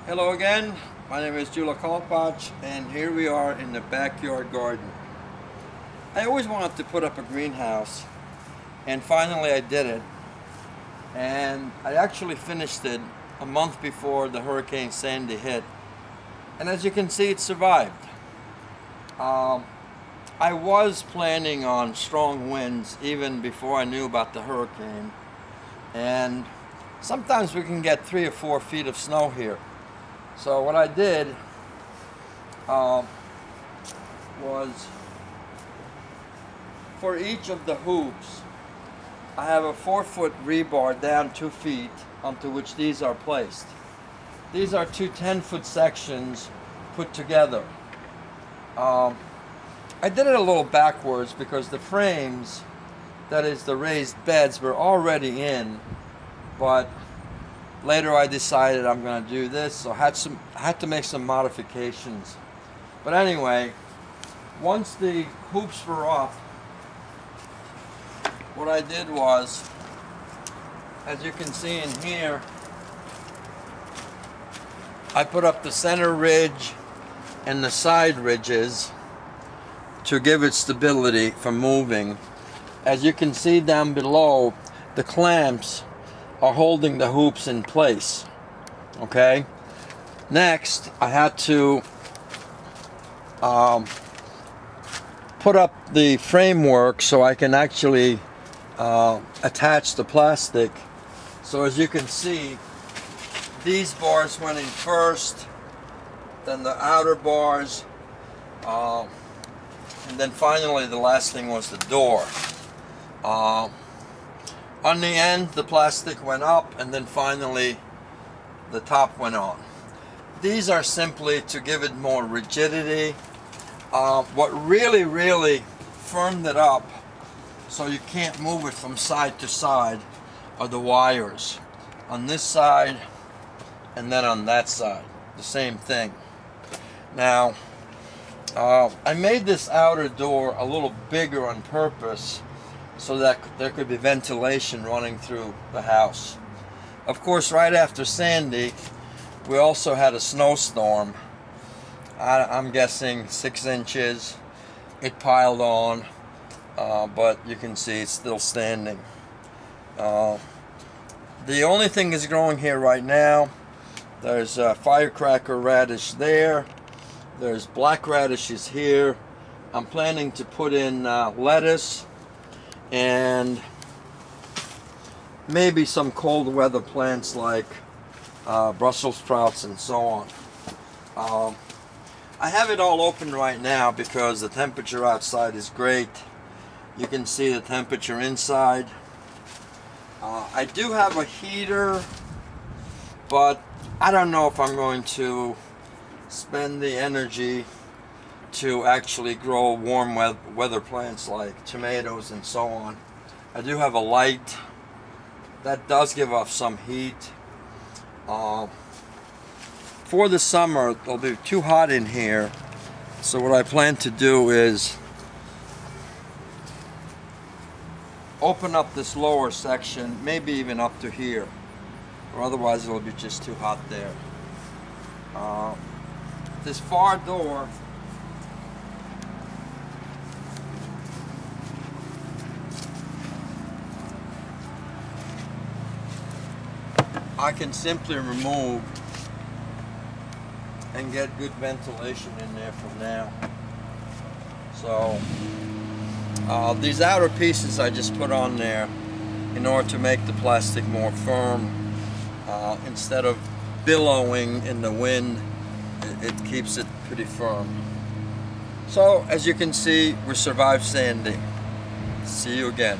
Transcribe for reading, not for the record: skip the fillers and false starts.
Hello again, my name is Jula Kalpach and here we are in the backyard garden. I always wanted to put up a greenhouse and finally I did it, and I actually finished it a month before the Hurricane Sandy hit, and as you can see it survived. I was planning on strong winds even before I knew about the hurricane, and sometimes we can get 3 or 4 feet of snow here. So what I did was, for each of the hoops, I have a 4-foot rebar down 2 feet onto which these are placed. These are 2 10-foot sections put together. I did it a little backwards because the frames, that is the raised beds, were already in, but later I decided I'm going to do this, so I had to make some modifications. But anyway, once the hoops were up, what I did was, as you can see in here, I put up the center ridge and the side ridges to give it stability from moving. As you can see down below, the clamps are holding the hoops in place. Okay. Next, I had to put up the framework so I can actually attach the plastic. So as you can see, these bars went in first, then the outer bars, and then finally the last thing was the door. On the end, the plastic went up, and then finally the top went on. These are simply to give it more rigidity. What really firmed it up so you can't move it from side to side are the wires. On this side and then on that side, the same thing. Now, I made this outer door a little bigger on purpose so that there could be ventilation running through the house. Of course, right after Sandy, we also had a snowstorm. I'm guessing 6 inches. It piled on, but you can see it's still standing. The only thing is growing here right now, there's firecracker radish there. There's black radishes here. I'm planning to put in lettuce and maybe some cold weather plants like Brussels sprouts and so on. I have it all open right now because the temperature outside is great. You can see the temperature inside. I do have a heater, but I don't know if I'm going to spend the energy to actually grow warm weather plants like tomatoes and so on. I do have a light that does give off some heat. For the summer, it'll be too hot in here, so what I plan to do is open up this lower section, maybe even up to here, or otherwise it'll be just too hot there. This far door, I can simply remove and get good ventilation in there from now. So these outer pieces I just put on there in order to make the plastic more firm. Instead of billowing in the wind, it keeps it pretty firm. So as you can see, we survived Sandy. See you again.